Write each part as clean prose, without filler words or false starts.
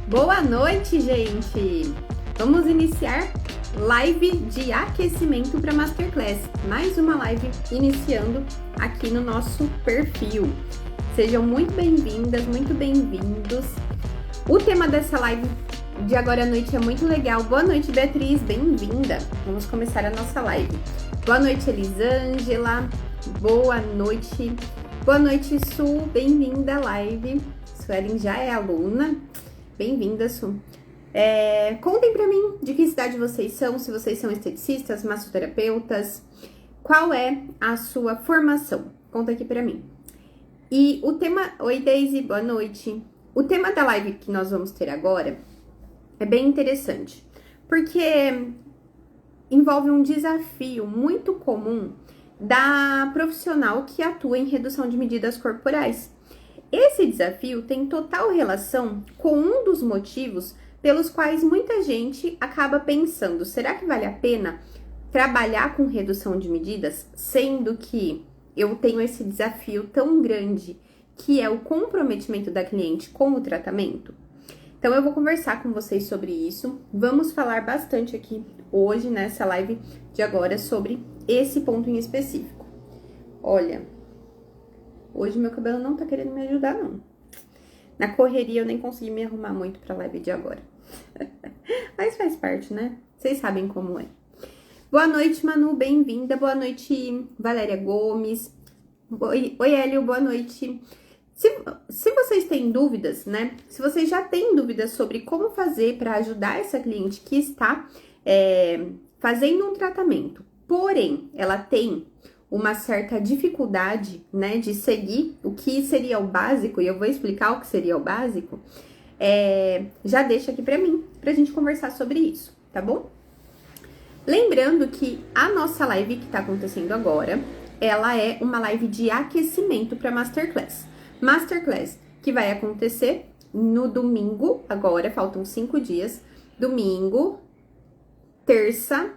Boa noite, gente! Vamos iniciar live de aquecimento para Masterclass. Mais uma live iniciando aqui no nosso perfil. Sejam muito bem-vindas, muito bem-vindos. O tema dessa live de agora à noite é muito legal. Boa noite, Beatriz, bem-vinda. Vamos começar a nossa live. Boa noite, Elisângela. Boa noite. Boa noite, Su. Bem-vinda à live. Suelen já é aluna. Bem-vinda, Su. Contem pra mim de que cidade vocês são, se vocês são esteticistas, massoterapeutas, qual é a sua formação? Conta aqui pra mim. E o tema... Oi, Daisy, boa noite. O tema da live que nós vamos ter agora é bem interessante, porque envolve um desafio muito comum da profissional que atua em redução de medidas corporais. Esse desafio tem total relação com um dos motivos pelos quais muita gente acaba pensando, será que vale a pena trabalhar com redução de medidas, sendo que eu tenho esse desafio tão grande, que é o comprometimento da cliente com o tratamento? Então, eu vou conversar com vocês sobre isso. Vamos falar bastante aqui hoje, nessa live de agora, sobre esse ponto em específico. Olha, hoje meu cabelo não tá querendo me ajudar, não. Na correria eu nem consegui me arrumar muito pra live de agora. Mas faz parte, né? Vocês sabem como é. Boa noite, Manu, bem-vinda. Boa noite, Valéria Gomes. Oi, Hélio, boa noite. Se vocês têm dúvidas, né? Se vocês já têm dúvidas sobre como fazer para ajudar essa cliente que está fazendo um tratamento, porém, ela tem uma certa dificuldade, né, de seguir o que seria o básico, e eu vou explicar o que seria o básico, já deixa aqui pra mim, pra gente conversar sobre isso, tá bom? Lembrando que a nossa live que tá acontecendo agora, ela é uma live de aquecimento para Masterclass. Masterclass que vai acontecer no domingo, agora faltam 5 dias, domingo, terça,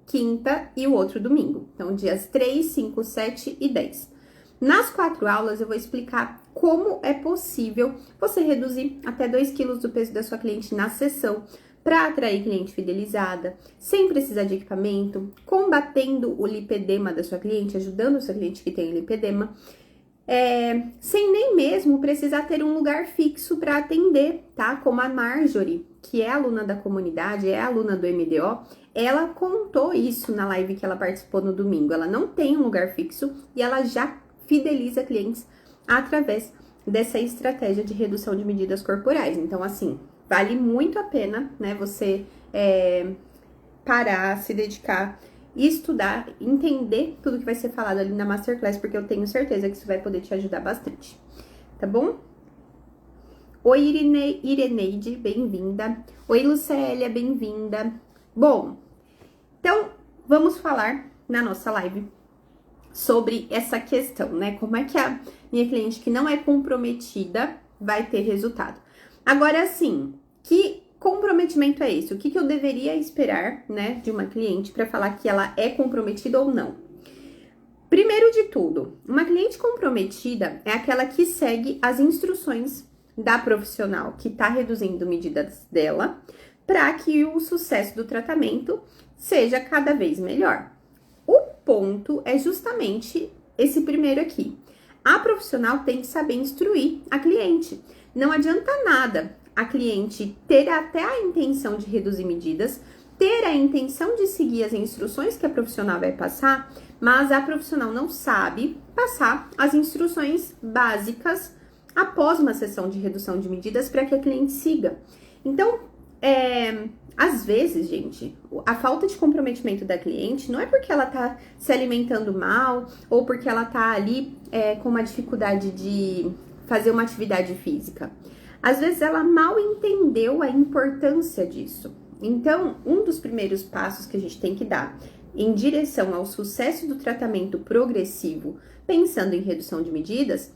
quinta e o outro domingo. Então, dias 3, 5, 7 e 10. Nas 4 aulas, eu vou explicar como é possível você reduzir até 2 quilos do peso da sua cliente na sessão para atrair cliente fidelizada, sem precisar de equipamento, combatendo o lipedema da sua cliente, ajudando a sua cliente que tem lipedema, sem nem mesmo precisar ter um lugar fixo para atender, tá? Como a Marjorie, que é aluna da comunidade, é aluna do MDO, ela contou isso na live que ela participou no domingo. Ela não tem um lugar fixo e ela já fideliza clientes através dessa estratégia de redução de medidas corporais. Então, assim, vale muito a pena, né, você parar, se dedicar, estudar, entender tudo que vai ser falado ali na Masterclass, porque eu tenho certeza que isso vai poder te ajudar bastante, tá bom? Oi, Ireneide, bem-vinda. Oi, Lucélia, bem-vinda. Bom, então, vamos falar na nossa live sobre essa questão, né? Como é que a minha cliente que não é comprometida vai ter resultado. Agora, assim, que comprometimento é esse? O que eu deveria esperar, né, de uma cliente para falar que ela é comprometida ou não? Primeiro de tudo, uma cliente comprometida é aquela que segue as instruções da profissional que está reduzindo medidas dela para que o sucesso do tratamento seja cada vez melhor. O ponto é justamente esse primeiro aqui. A profissional tem que saber instruir a cliente. Não adianta nada a cliente ter até a intenção de reduzir medidas, ter a intenção de seguir as instruções que a profissional vai passar, mas a profissional não sabe passar as instruções básicas após uma sessão de redução de medidas para que a cliente siga. Então, às vezes, gente, a falta de comprometimento da cliente não é porque ela tá se alimentando mal ou porque ela tá ali com uma dificuldade de fazer uma atividade física. Às vezes, ela mal entendeu a importância disso. Então, um dos primeiros passos que a gente tem que dar em direção ao sucesso do tratamento progressivo, pensando em redução de medidas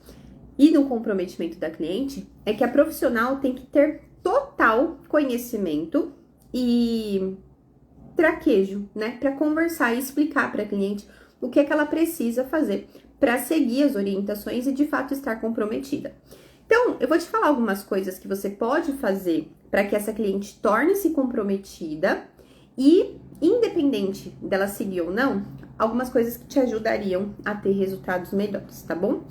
e no comprometimento da cliente, é que a profissional tem que ter total conhecimento e traquejo, né, para conversar e explicar para a cliente o que é que ela precisa fazer para seguir as orientações e de fato estar comprometida. Então, eu vou te falar algumas coisas que você pode fazer para que essa cliente torne-se comprometida e, independente dela seguir ou não, algumas coisas que te ajudariam a ter resultados melhores, tá bom?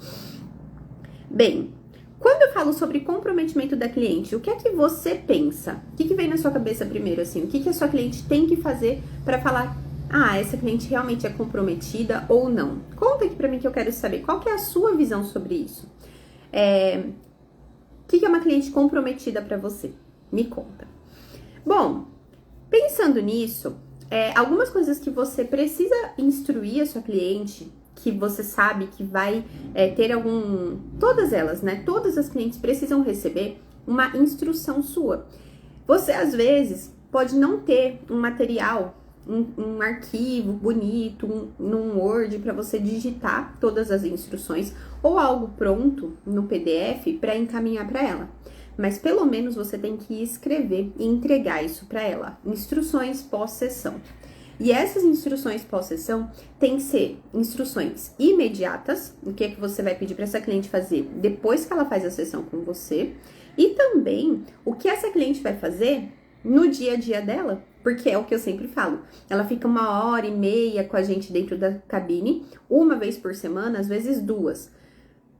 Bem, quando eu falo sobre comprometimento da cliente, o que é que você pensa? O que vem na sua cabeça primeiro, assim? O que a sua cliente tem que fazer para falar, essa cliente realmente é comprometida ou não? Conta aqui pra mim que eu quero saber, qual que é a sua visão sobre isso? O que é uma cliente comprometida para você? Me conta. Bom, pensando nisso, algumas coisas que você precisa instruir a sua cliente, que você sabe que vai ter todas elas, né? Todas as clientes precisam receber uma instrução sua. Você, às vezes, pode não ter um material, um arquivo bonito, num Word para você digitar todas as instruções ou algo pronto no PDF para encaminhar para ela. Mas pelo menos você tem que escrever e entregar isso para ela. Instruções pós-sessão. E essas instruções pós-sessão tem que ser instruções imediatas, o que é que você vai pedir para essa cliente fazer depois que ela faz a sessão com você, e também o que essa cliente vai fazer no dia a dia dela, porque é o que eu sempre falo, ela fica 1h30 com a gente dentro da cabine, uma vez por semana, às vezes 2.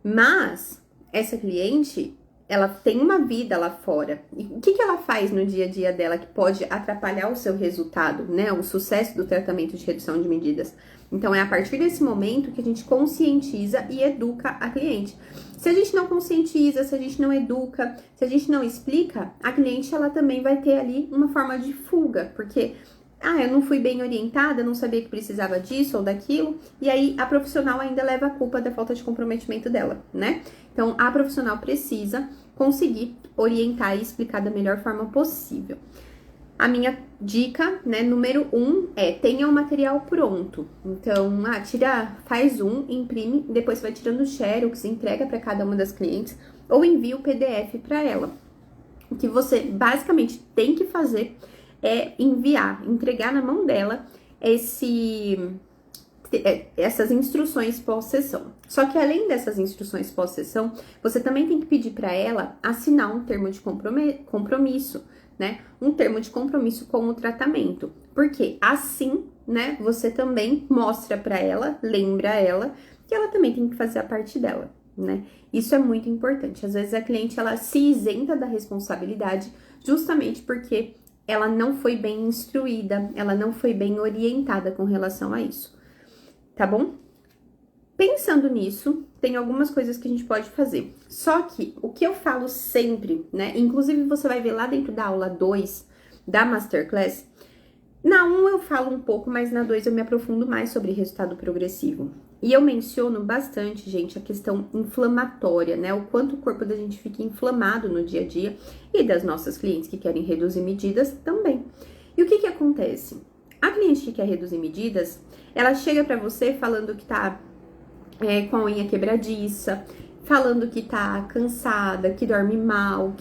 Mas essa cliente, ela tem uma vida lá fora. E o que ela faz no dia a dia dela que pode atrapalhar o seu resultado, né? O sucesso do tratamento de redução de medidas. Então, é a partir desse momento que a gente conscientiza e educa a cliente. Se a gente não conscientiza, se a gente não educa, se a gente não explica, a cliente, ela também vai ter ali uma forma de fuga. Porque, eu não fui bem orientada, não sabia que precisava disso ou daquilo. E aí, a profissional ainda leva a culpa da falta de comprometimento dela, né? Então, a profissional precisa conseguir orientar e explicar da melhor forma possível. A minha dica, né, número 1 tenha o material pronto. Então, faz imprime, depois vai tirando o xerox, entrega para cada uma das clientes ou envia o PDF para ela. O que você basicamente tem que fazer é entregar na mão dela essas instruções pós-sessão. Só que além dessas instruções pós-sessão, você também tem que pedir para ela assinar um termo de compromisso, né? Um termo de compromisso com o tratamento. Porque assim, né, você também mostra para ela, lembra ela, que ela também tem que fazer a parte dela, né? Isso é muito importante. Às vezes a cliente, ela se isenta da responsabilidade justamente porque ela não foi bem instruída, ela não foi bem orientada com relação a isso. Tá bom? Pensando nisso, tem algumas coisas que a gente pode fazer. Só que o que eu falo sempre, né? Inclusive você vai ver lá dentro da aula 2 da Masterclass. Na 1 eu falo um pouco, mas na 2 eu me aprofundo mais sobre resultado progressivo. E eu menciono bastante, gente, a questão inflamatória, né? O quanto o corpo da gente fica inflamado no dia a dia e das nossas clientes que querem reduzir medidas também. E o que acontece? A cliente que quer reduzir medidas, ela chega pra você falando que tá com a unha quebradiça, falando que tá cansada, que dorme mal,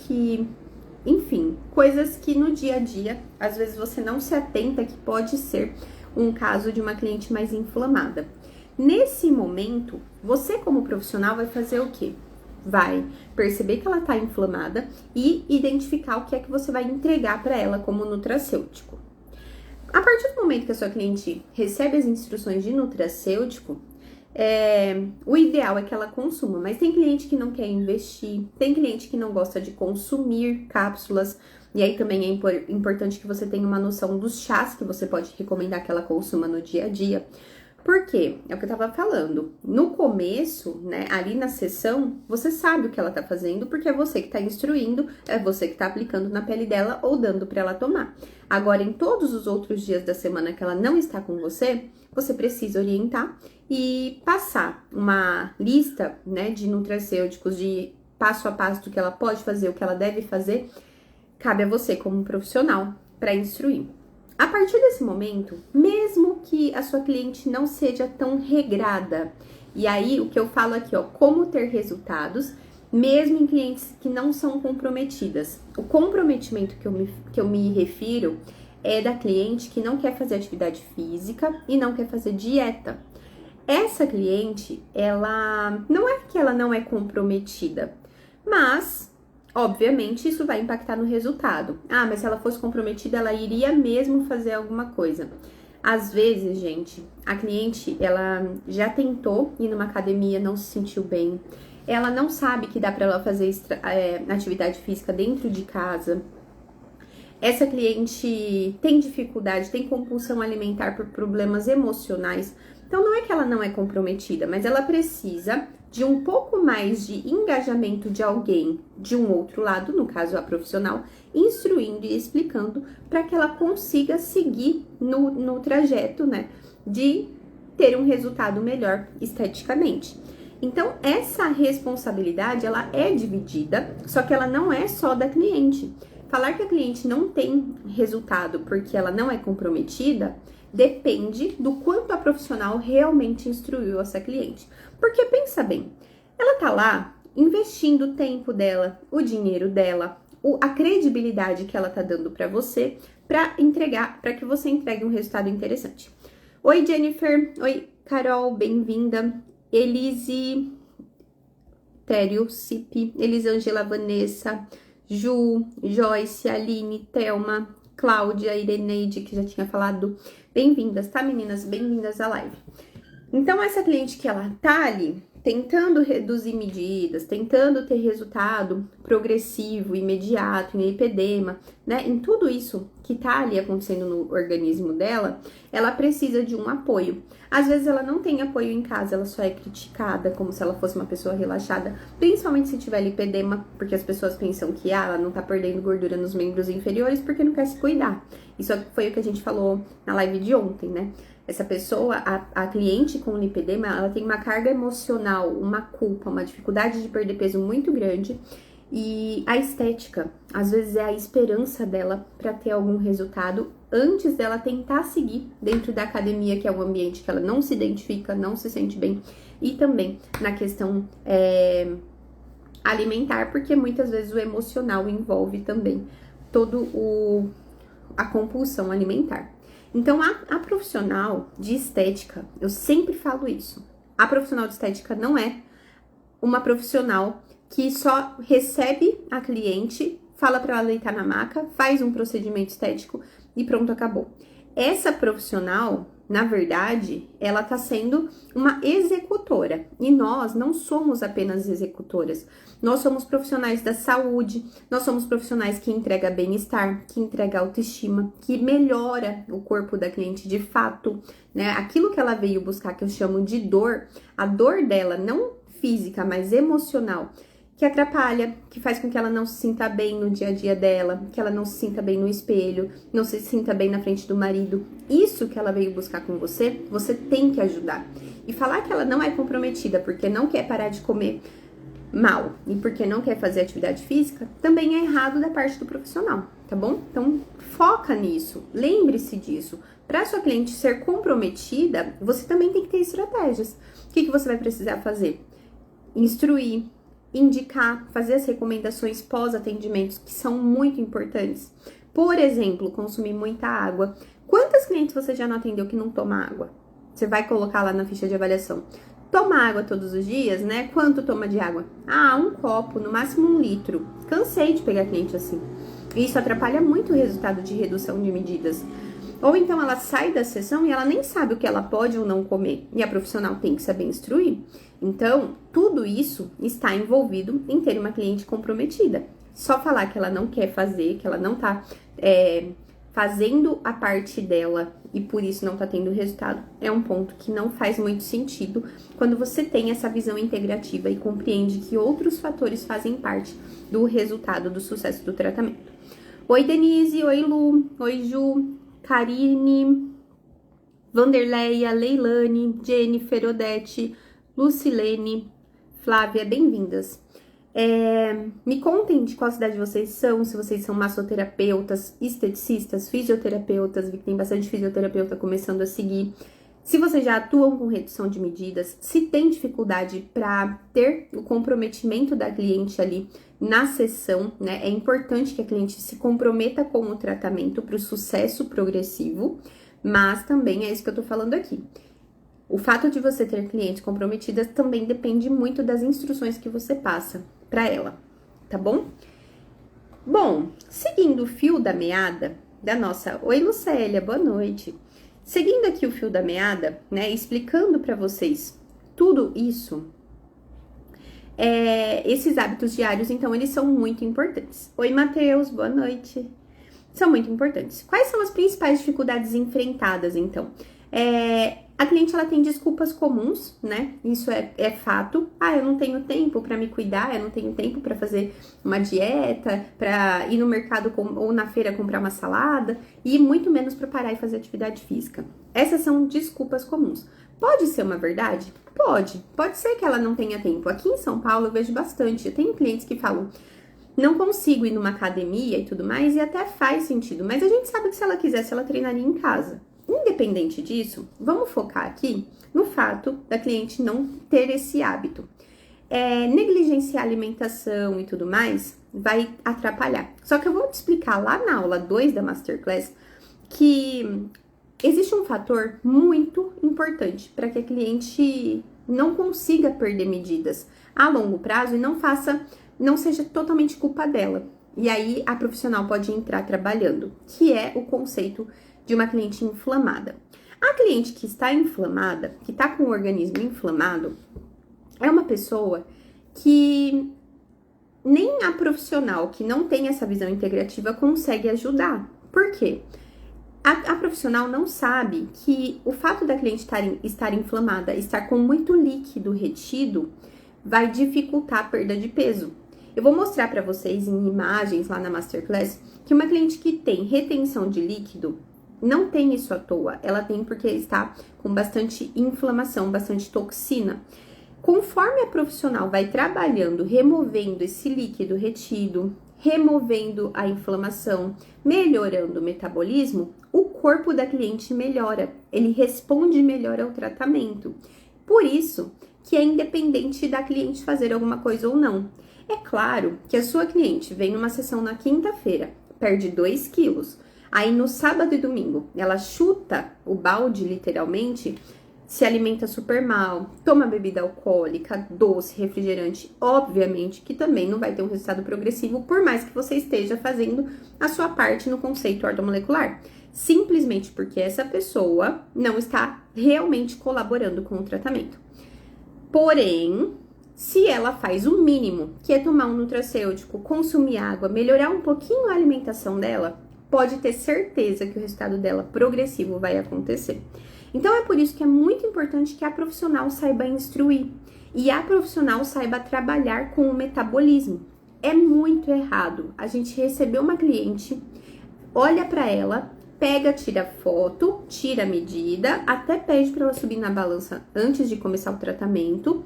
enfim, coisas que no dia a dia, às vezes você não se atenta que pode ser um caso de uma cliente mais inflamada. Nesse momento, você como profissional vai fazer o quê? Vai perceber que ela tá inflamada e identificar o que é que você vai entregar para ela como nutracêutico. A partir do momento que a sua cliente recebe as instruções de nutracêutico, o ideal é que ela consuma, mas tem cliente que não quer investir, tem cliente que não gosta de consumir cápsulas, e aí também é importante que você tenha uma noção dos chás que você pode recomendar que ela consuma no dia a dia. Por quê? É o que eu tava falando. No começo, né, ali na sessão, você sabe o que ela tá fazendo, porque é você que tá instruindo, é você que tá aplicando na pele dela ou dando pra ela tomar. Agora, em todos os outros dias da semana que ela não está com você, você precisa orientar e passar uma lista, né, de nutracêuticos, de passo a passo do que ela pode fazer, o que ela deve fazer. Cabe a você como profissional para instruir. A partir desse momento, mesmo que a sua cliente não seja tão regrada, e aí o que eu falo aqui, como ter resultados, mesmo em clientes que não são comprometidas. O comprometimento que eu me refiro é da cliente que não quer fazer atividade física e não quer fazer dieta. Essa cliente, ela não é que ela não é comprometida, Mas, obviamente, isso vai impactar no resultado. Ah, mas se ela fosse comprometida, ela iria mesmo fazer alguma coisa. Às vezes, gente, a cliente, ela já tentou ir numa academia, não se sentiu bem. Ela não sabe que dá para ela fazer atividade física dentro de casa. Essa cliente tem dificuldade, tem compulsão alimentar por problemas emocionais. Então, não é que ela não é comprometida, mas ela precisa de um pouco mais de engajamento de alguém de um outro lado, no caso a profissional, instruindo e explicando para que ela consiga seguir no trajeto, né, de ter um resultado melhor esteticamente. Então, essa responsabilidade, ela é dividida, só que ela não é só da cliente. Falar que a cliente não tem resultado porque ela não é comprometida depende do quanto a profissional realmente instruiu essa cliente. Porque pensa bem, ela tá lá investindo o tempo dela, o dinheiro dela, a credibilidade que ela tá dando para você, para que você entregue um resultado interessante. Oi, Jennifer. Oi, Carol, bem-vinda. Elise, Tério, Cipe, Elisângela, Vanessa, Ju, Joyce, Aline, Thelma, Cláudia, Ireneide, que já tinha falado. Bem-vindas, tá, meninas? Bem-vindas à live. Então, essa cliente que ela tá ali, tentando reduzir medidas, tentando ter resultado progressivo, imediato, em lipedema, né? Em tudo isso que tá ali acontecendo no organismo dela, ela precisa de um apoio. Às vezes ela não tem apoio em casa, ela só é criticada como se ela fosse uma pessoa relaxada, principalmente se tiver lipedema, porque as pessoas pensam que ela não tá perdendo gordura nos membros inferiores porque não quer se cuidar. Isso foi o que a gente falou na live de ontem, né? Essa pessoa, a cliente com lipedema, ela tem uma carga emocional, uma culpa, uma dificuldade de perder peso muito grande. E a estética, às vezes, é a esperança dela para ter algum resultado antes dela tentar seguir dentro da academia, que é um ambiente que ela não se identifica, não se sente bem. E também na questão alimentar, porque muitas vezes o emocional envolve também a compulsão alimentar. Então, a profissional de estética, eu sempre falo isso, a profissional de estética não é uma profissional que só recebe a cliente, fala para ela deitar na maca, faz um procedimento estético e pronto, acabou. Essa profissional, na verdade, ela tá sendo uma executora. E nós não somos apenas executoras. Nós somos profissionais da saúde, nós somos profissionais que entregam bem-estar, que entregam autoestima, que melhora o corpo da cliente de fato, né? Aquilo que ela veio buscar, que eu chamo de dor, a dor dela, não física, mas emocional, que atrapalha, que faz com que ela não se sinta bem no dia a dia dela, que ela não se sinta bem no espelho, não se sinta bem na frente do marido. Isso que ela veio buscar com você, você tem que ajudar. E falar que ela não é comprometida porque não quer parar de comer mal e porque não quer fazer atividade física, também é errado da parte do profissional, tá bom? Então, foca nisso, lembre-se disso. Para sua cliente ser comprometida, você também tem que ter estratégias. O que você vai precisar fazer? Instruir, indicar, fazer as recomendações pós-atendimentos, que são muito importantes. Por exemplo, consumir muita água. Quantas clientes você já não atendeu que não toma água? Você vai colocar lá na ficha de avaliação. Toma água todos os dias, né? Quanto toma de água? Ah, 1 copo, no máximo 1 litro. Cansei de pegar cliente assim. Isso atrapalha muito o resultado de redução de medidas. Ou então ela sai da sessão e ela nem sabe o que ela pode ou não comer. E a profissional tem que saber instruir. Então, tudo isso está envolvido em ter uma cliente comprometida. Só falar que ela não quer fazer, que ela não tá fazendo a parte dela e por isso não tá tendo resultado, é um ponto que não faz muito sentido quando você tem essa visão integrativa e compreende que outros fatores fazem parte do resultado, do sucesso do tratamento. Oi, Denise. Oi, Lu. Oi, Ju. Karine, Vanderleia, Leilane, Jennifer, Odete, Lucilene, Flávia, bem-vindas. Me contem de qual cidade vocês são, se vocês são massoterapeutas, esteticistas, fisioterapeutas, vi que tem bastante fisioterapeuta começando a seguir. Se vocês já atuam com redução de medidas, se tem dificuldade para ter o comprometimento da cliente ali na sessão, né? É importante que a cliente se comprometa com o tratamento para o sucesso progressivo, mas também é isso que eu tô falando aqui. O fato de você ter clientes comprometidas também depende muito das instruções que você passa para ela. tá bom? Bom, seguindo o fio da meada da nossa... Oi, Lucélia, boa noite. Seguindo aqui o fio da meada, né, explicando para vocês tudo isso, esses hábitos diários, então, eles são muito importantes. Oi, Matheus, boa noite. São muito importantes. Quais são as principais dificuldades enfrentadas, então? A cliente, ela tem desculpas comuns, né? Isso é fato. Ah, eu não tenho tempo para me cuidar, eu não tenho tempo para fazer uma dieta, para ir no mercado ou na feira comprar uma salada, e muito menos para parar e fazer atividade física. Essas são desculpas comuns. Pode ser uma verdade? Pode ser que ela não tenha tempo. Aqui em São Paulo eu vejo bastante. Eu tenho clientes que falam, não consigo ir numa academia e tudo mais, e até faz sentido. Mas a gente sabe que se ela quisesse, ela treinaria em casa. Independente disso, vamos focar aqui no fato da cliente não ter esse hábito. Negligenciar a alimentação e tudo mais vai atrapalhar. Só que eu vou te explicar lá na aula 2 da Masterclass que existe um fator muito importante para que a cliente não consiga perder medidas a longo prazo e não seja totalmente culpa dela. E aí a profissional pode entrar trabalhando, que é o conceito de uma cliente inflamada. A cliente que está inflamada, que está com o organismo inflamado, é uma pessoa que nem a profissional que não tem essa visão integrativa consegue ajudar. Por quê? A profissional não sabe que o fato da cliente estar inflamada, estar com muito líquido retido, vai dificultar a perda de peso. Eu vou mostrar para vocês em imagens lá na Masterclass que uma cliente que tem retenção de líquido não tem isso à toa, ela tem porque está com bastante inflamação, bastante toxina. Conforme a profissional vai trabalhando, removendo esse líquido retido, removendo a inflamação, melhorando o metabolismo, o corpo da cliente melhora, ele responde melhor ao tratamento. Por isso que é independente da cliente fazer alguma coisa ou não. É claro que a sua cliente vem numa sessão na quinta-feira, perde 2 quilos, aí no sábado e domingo ela chuta o balde literalmente, se alimenta super mal, toma bebida alcoólica, doce, refrigerante, obviamente que também não vai ter um resultado progressivo, por mais que você esteja fazendo a sua parte no conceito ortomolecular. Simplesmente porque essa pessoa não está realmente colaborando com o tratamento. Porém, se ela faz o mínimo, que é tomar um nutracêutico, consumir água, melhorar um pouquinho a alimentação dela, pode ter certeza que o resultado dela progressivo vai acontecer. Então, é por isso que é muito importante que a profissional saiba instruir e a profissional saiba trabalhar com o metabolismo. É muito errado a gente receber uma cliente, olha para ela, pega, tira foto, tira a medida, até pede para ela subir na balança antes de começar o tratamento.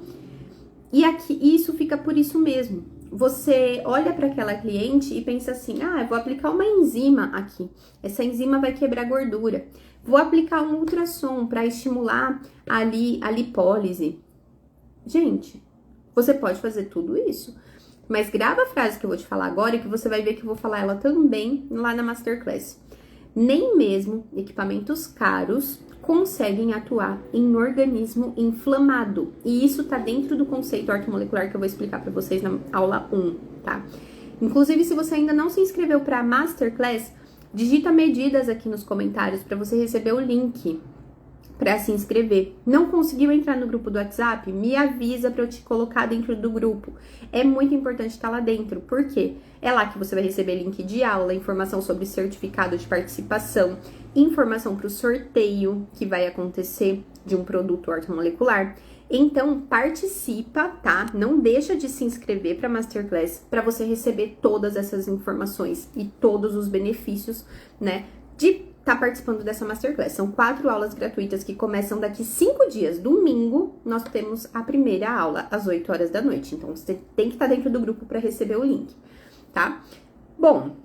E aqui, isso fica por isso mesmo. Você olha para aquela cliente e pensa assim, eu vou aplicar uma enzima aqui. Essa enzima vai quebrar gordura. Vou aplicar um ultrassom para estimular ali a lipólise. Gente, você pode fazer tudo isso. Mas grava a frase que eu vou te falar agora e que você vai ver que eu vou falar ela também lá na Masterclass. Nem mesmo equipamentos caros conseguem atuar em organismo inflamado. E isso tá dentro do conceito ortomolecular que eu vou explicar para vocês na aula 1, tá? Inclusive, se você ainda não se inscreveu para a Masterclass, digita medidas aqui nos comentários para você receber o link para se inscrever. Não conseguiu entrar no grupo do WhatsApp? Me avisa para eu te colocar dentro do grupo. É muito importante estar lá dentro, porque é lá que você vai receber link de aula, informação sobre certificado de participação, informação para o sorteio que vai acontecer de um produto ortomolecular. Então, participa, tá? Não deixa de se inscrever para a Masterclass para você receber todas essas informações e todos os benefícios, né, de estar participando dessa Masterclass. São 4 aulas gratuitas que começam daqui 5 dias. Domingo, nós temos a primeira aula, às 8 horas da noite. Então, você tem que estar dentro do grupo para receber o link, tá? Bom,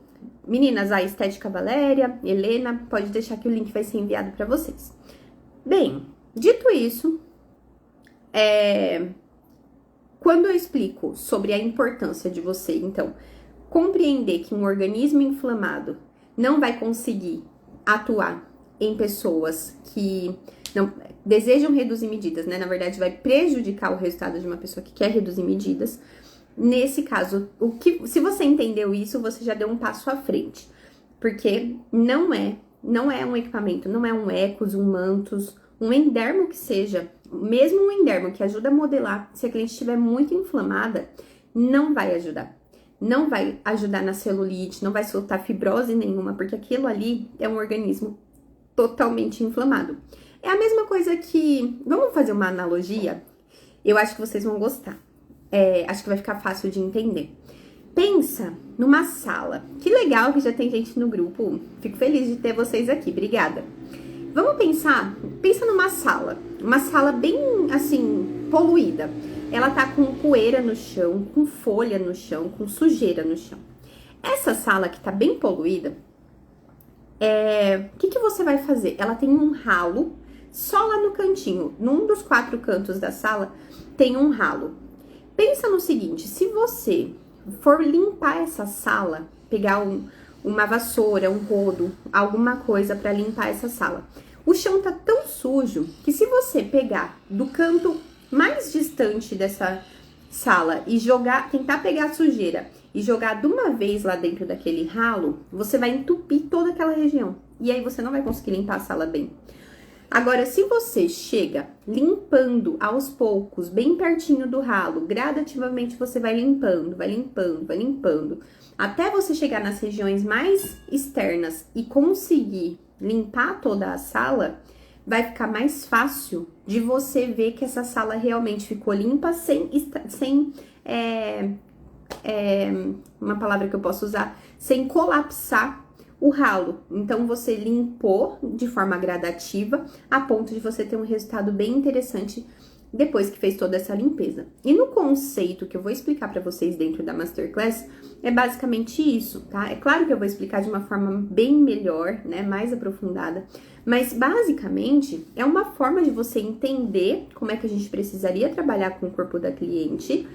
meninas, a Estética Valéria, Helena, pode deixar que o link vai ser enviado para vocês. Bem, dito isso, quando eu explico sobre a importância de você, então, compreender que um organismo inflamado não vai conseguir atuar em pessoas que não desejam reduzir medidas, né? Na verdade, vai prejudicar o resultado de uma pessoa que quer reduzir medidas. Nesse caso, se você entendeu isso, você já deu um passo à frente. Porque não é um equipamento, não é um Ecos, um Mantos, um endermo que seja, mesmo um endermo que ajuda a modelar, se a cliente estiver muito inflamada, não vai ajudar. Não vai ajudar na celulite, não vai soltar fibrose nenhuma, porque aquilo ali é um organismo totalmente inflamado. É a mesma coisa que... Vamos fazer uma analogia? Eu acho que vocês vão gostar. Acho que vai ficar fácil de entender. Pensa numa sala. Que legal que já tem gente no grupo. Fico feliz de ter vocês aqui. Obrigada. Vamos pensa numa sala. Uma sala bem, assim, poluída. Ela tá com poeira no chão, com folha no chão, com sujeira no chão. Essa sala que tá bem poluída, o que você vai fazer? Ela tem um ralo, só lá no cantinho. Num dos 4 cantos da sala, tem um ralo. Pensa no seguinte, se você for limpar essa sala, pegar uma vassoura, um rodo, alguma coisa para limpar essa sala, o chão tá tão sujo que se você pegar do canto mais distante dessa sala e tentar pegar a sujeira e jogar de uma vez lá dentro daquele ralo, você vai entupir toda aquela região. E aí você não vai conseguir limpar a sala bem. Agora, se você chega limpando aos poucos, bem pertinho do ralo, gradativamente você vai limpando, até você chegar nas regiões mais externas e conseguir limpar toda a sala, vai ficar mais fácil de você ver que essa sala realmente ficou limpa sem uma palavra que eu posso usar, sem colapsar o ralo. Então, você limpou de forma gradativa, a ponto de você ter um resultado bem interessante depois que fez toda essa limpeza. E no conceito que eu vou explicar para vocês dentro da Masterclass, é basicamente isso, tá? É claro que eu vou explicar de uma forma bem melhor, né, mais aprofundada, mas basicamente é uma forma de você entender como é que a gente precisaria trabalhar com o corpo da cliente.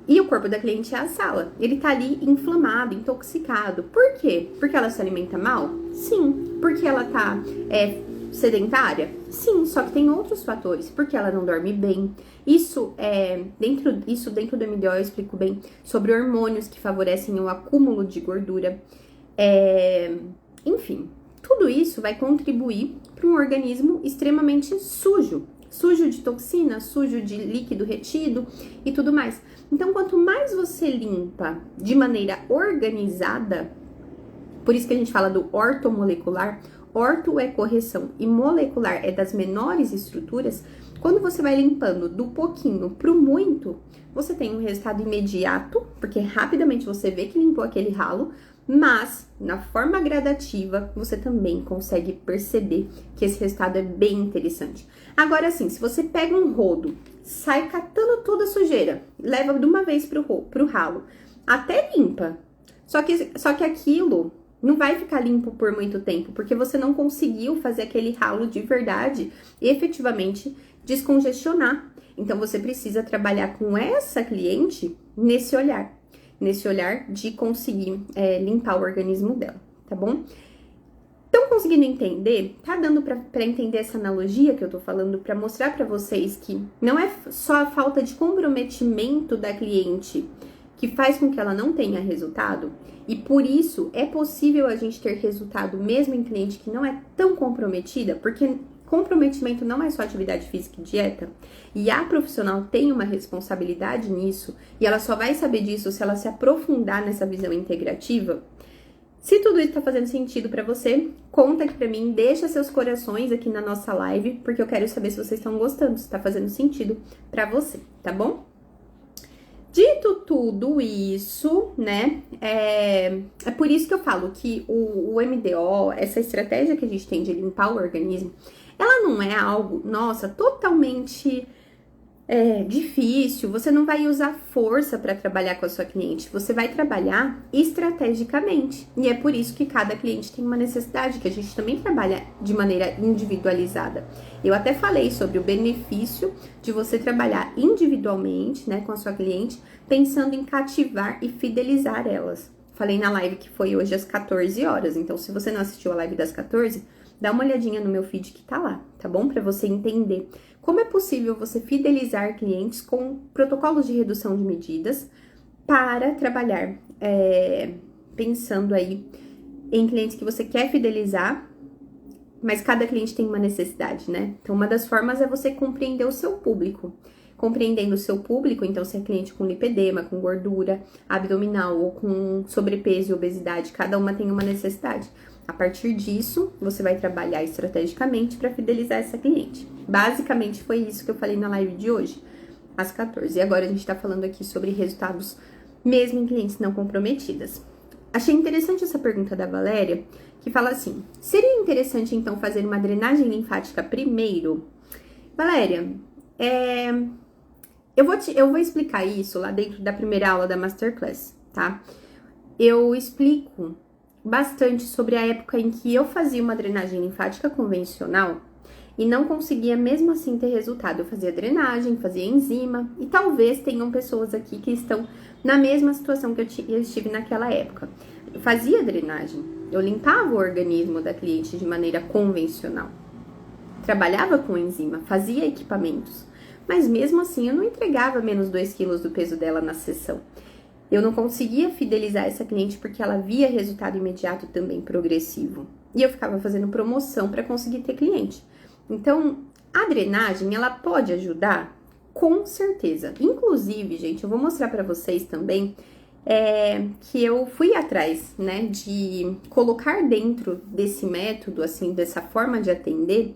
E o corpo da cliente é a sala. Ele tá ali inflamado, intoxicado. Por quê? Porque ela se alimenta mal? Sim. Porque ela tá sedentária? Sim, só que tem outros fatores. Porque ela não dorme bem. Isso dentro do MDO eu explico bem sobre hormônios que favorecem o acúmulo de gordura. Enfim, tudo isso vai contribuir para um organismo extremamente sujo. Sujo de toxina, sujo de líquido retido e tudo mais. Então, quanto mais você limpa de maneira organizada, por isso que a gente fala do ortomolecular, orto é correção e molecular é das menores estruturas, quando você vai limpando do pouquinho pro muito, você tem um resultado imediato, porque rapidamente você vê que limpou aquele ralo, mas na forma gradativa você também consegue perceber que esse resultado é bem interessante. Agora sim, se você pega um rodo, sai catando toda a sujeira, leva de uma vez pro ralo, até limpa, só que aquilo não vai ficar limpo por muito tempo, porque você não conseguiu fazer aquele ralo de verdade efetivamente descongestionar. Então você precisa trabalhar com essa cliente nesse olhar de conseguir limpar o organismo dela, tá bom? Estão conseguindo entender? Tá dando pra entender essa analogia que eu tô falando, pra mostrar pra vocês que não é só a falta de comprometimento da cliente que faz com que ela não tenha resultado, e por isso é possível a gente ter resultado mesmo em cliente que não é tão comprometida, porque comprometimento não é só atividade física e dieta, e a profissional tem uma responsabilidade nisso, e ela só vai saber disso se ela se aprofundar nessa visão integrativa. Se tudo isso tá fazendo sentido pra você, conta aqui pra mim, deixa seus corações aqui na nossa live, porque eu quero saber se vocês estão gostando, se tá fazendo sentido pra você, tá bom? Dito tudo isso, né, é por isso que eu falo que o MDO, essa estratégia que a gente tem de limpar o organismo, ela não é algo, nossa, totalmente difícil. Você não vai usar força para trabalhar com a sua cliente, você vai trabalhar estrategicamente. E é por isso que cada cliente tem uma necessidade, que a gente também trabalha de maneira individualizada. Eu até falei sobre o benefício de você trabalhar individualmente, né, com a sua cliente, pensando em cativar e fidelizar elas. Falei na live que foi hoje às 14 horas, então se você não assistiu a live das 14, dá uma olhadinha no meu feed que tá lá, tá bom? Pra você entender como é possível você fidelizar clientes com protocolos de redução de medidas para trabalhar pensando aí em clientes que você quer fidelizar, mas cada cliente tem uma necessidade, né? Então, uma das formas é você compreender o seu público. Compreendendo o seu público, então, se é cliente com lipedema, com gordura abdominal ou com sobrepeso e obesidade, cada uma tem uma necessidade. A partir disso, você vai trabalhar estrategicamente para fidelizar essa cliente. Basicamente, foi isso que eu falei na live de hoje, às 14. E agora a gente tá falando aqui sobre resultados mesmo em clientes não comprometidas. Achei interessante essa pergunta da Valéria, que fala assim: seria interessante, então, fazer uma drenagem linfática primeiro? Valéria, eu vou explicar isso lá dentro da primeira aula da Masterclass, tá? Eu explico bastante sobre a época em que eu fazia uma drenagem linfática convencional e não conseguia mesmo assim ter resultado. Eu fazia drenagem, fazia enzima, e talvez tenham pessoas aqui que estão na mesma situação que eu estive naquela época. Eu fazia drenagem, eu limpava o organismo da cliente de maneira convencional, trabalhava com enzima, fazia equipamentos, mas mesmo assim eu não entregava menos 2 quilos do peso dela na sessão. Eu não conseguia fidelizar essa cliente porque ela via resultado imediato também progressivo. E eu ficava fazendo promoção para conseguir ter cliente. Então, a drenagem, ela pode ajudar? Com certeza. Inclusive, gente, eu vou mostrar para vocês também que eu fui atrás, né, de colocar dentro desse método, assim, dessa forma de atender,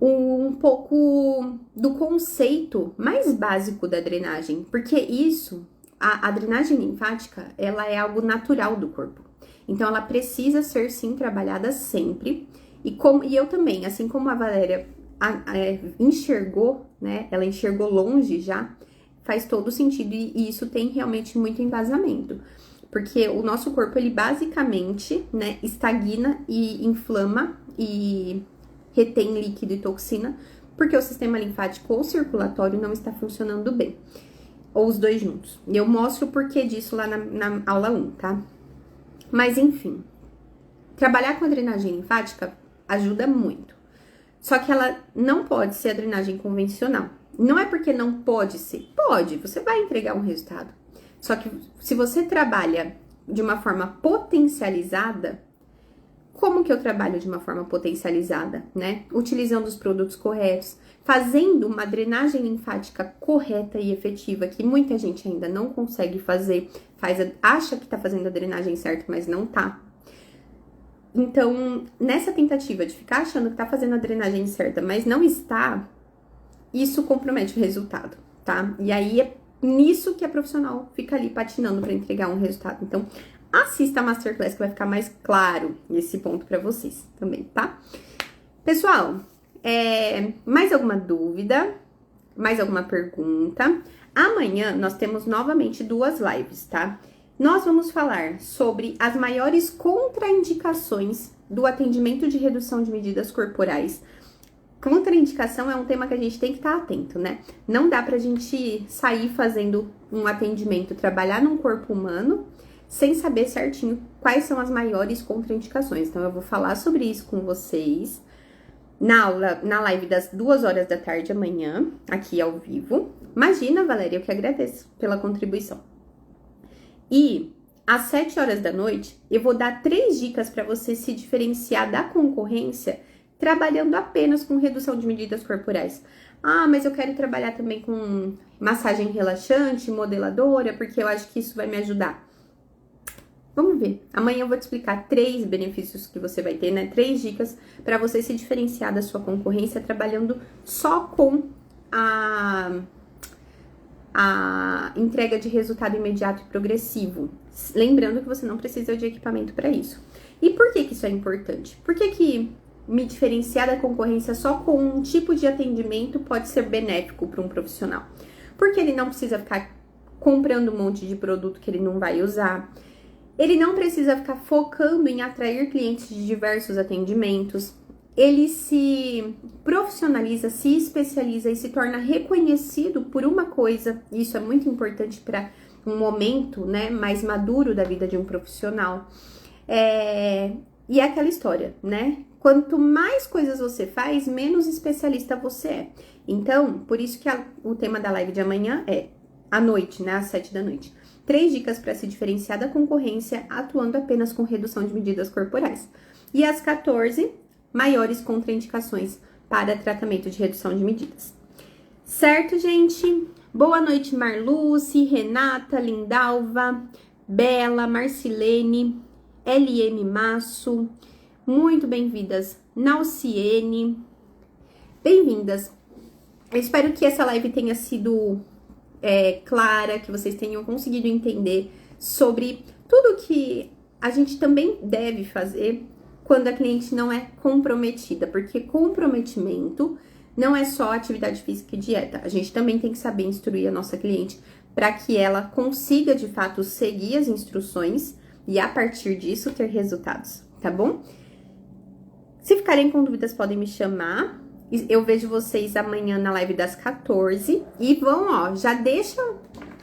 um pouco do conceito mais básico da drenagem, porque isso, a drenagem linfática, ela é algo natural do corpo. Então, ela precisa ser, sim, trabalhada sempre. E eu também, assim como a Valéria enxergou, né? Ela enxergou longe já, faz todo sentido. E isso tem realmente muito embasamento. Porque o nosso corpo, ele basicamente, né, estagna e inflama e retém líquido e toxina, porque o sistema linfático ou circulatório não está funcionando bem. Ou os dois juntos. E eu mostro o porquê disso lá na aula 1, tá? Mas, enfim, trabalhar com a drenagem linfática ajuda muito. Só que ela não pode ser a drenagem convencional. Não é porque não pode ser. Pode, você vai entregar um resultado. Só que se você trabalha de uma forma potencializada, como que eu trabalho de uma forma potencializada, né? Utilizando os produtos corretos, fazendo uma drenagem linfática correta e efetiva, que muita gente ainda não consegue fazer, acha que tá fazendo a drenagem certa, mas não tá. Então, nessa tentativa de ficar achando que tá fazendo a drenagem certa, mas não está, isso compromete o resultado, tá? E aí é nisso que a profissional fica ali patinando para entregar um resultado. Então, assista a Masterclass que vai ficar mais claro esse ponto para vocês também, tá? Pessoal, mais alguma dúvida? Mais alguma pergunta? Amanhã nós temos novamente 2 lives, tá? Nós vamos falar sobre as maiores contraindicações do atendimento de redução de medidas corporais. Contraindicação é um tema que a gente tem que estar atento, né? Não dá pra gente sair fazendo um atendimento, trabalhar num corpo humano, sem saber certinho quais são as maiores contraindicações. Então, eu vou falar sobre isso com vocês na live das 2 horas da tarde amanhã, aqui ao vivo. Imagina, Valéria, eu que agradeço pela contribuição. E às 7 horas da noite, eu vou dar 3 dicas para você se diferenciar da concorrência trabalhando apenas com redução de medidas corporais. Ah, mas eu quero trabalhar também com massagem relaxante, modeladora, porque eu acho que isso vai me ajudar. Vamos ver. Amanhã eu vou te explicar 3 benefícios que você vai ter, né? 3 dicas para você se diferenciar da sua concorrência trabalhando só com a entrega de resultado imediato e progressivo. Lembrando que você não precisa de equipamento para isso. E por que isso é importante? Por que me diferenciar da concorrência só com um tipo de atendimento pode ser benéfico para um profissional? Porque ele não precisa ficar comprando um monte de produto que ele não vai usar. Ele não precisa ficar focando em atrair clientes de diversos atendimentos. Ele se profissionaliza, se especializa e se torna reconhecido por uma coisa. Isso é muito importante para um momento, né, mais maduro da vida de um profissional. E é aquela história, né? quanto mais coisas você faz, menos especialista você é. Então, por isso que o tema da live de amanhã é à noite, né, às 7 da noite. 3 dicas para se diferenciar da concorrência atuando apenas com redução de medidas corporais. E às 14, maiores contraindicações para tratamento de redução de medidas. Certo, gente? Boa noite, Marluce, Renata, Lindalva, Bela, Marcilene, LM Masso. Muito bem-vindas, Nauciene. Bem-vindas. Eu espero que essa live tenha sido clara, que vocês tenham conseguido entender sobre tudo que a gente também deve fazer quando a cliente não é comprometida, porque comprometimento não é só atividade física e dieta. A gente também tem que saber instruir a nossa cliente para que ela consiga, de fato, seguir as instruções e, a partir disso, ter resultados, tá bom? Se ficarem com dúvidas, podem me chamar. Eu vejo vocês amanhã na live das 14. E vão, já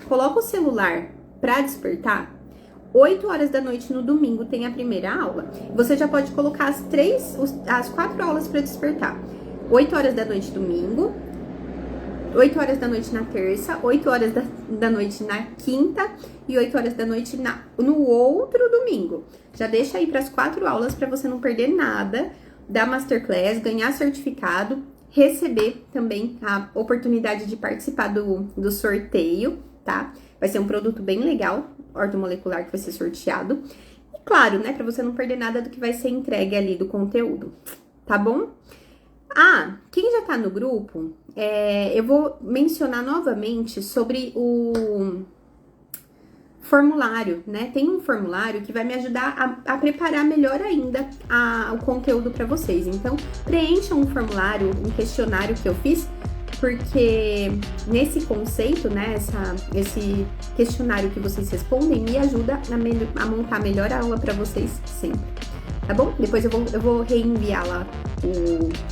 coloca o celular para despertar. 8 horas da noite no domingo tem a primeira aula. Você já pode colocar as 4 aulas para despertar. 8 horas da noite domingo, 8 horas da noite na terça, 8 horas da noite na quinta e 8 horas da noite no outro domingo. Já deixa aí para as 4 aulas para você não perder nada da Masterclass, ganhar certificado, receber também a oportunidade de participar do sorteio, tá? Vai ser um produto bem legal, ortomolecular, que vai ser sorteado. E claro, né, para você não perder nada do que vai ser entregue ali do conteúdo, tá bom? Quem já tá no grupo, eu vou mencionar novamente sobre o formulário, né? Tem um formulário que vai me ajudar a preparar melhor ainda o conteúdo para vocês. Então, preencham um formulário, um questionário que eu fiz, porque nesse conceito, né, esse questionário que vocês respondem me ajuda a montar melhor a aula para vocês sempre, tá bom? Depois eu vou reenviar lá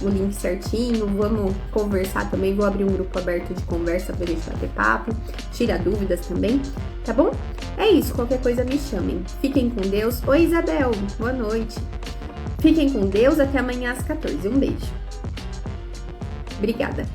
o link certinho, vamos conversar também, vou abrir um grupo aberto de conversa pra gente bater papo, tirar dúvidas também, tá bom? É isso, qualquer coisa me chamem. Fiquem com Deus. Oi, Isabel, boa noite. Fiquem com Deus, até amanhã às 14. Um beijo. Obrigada.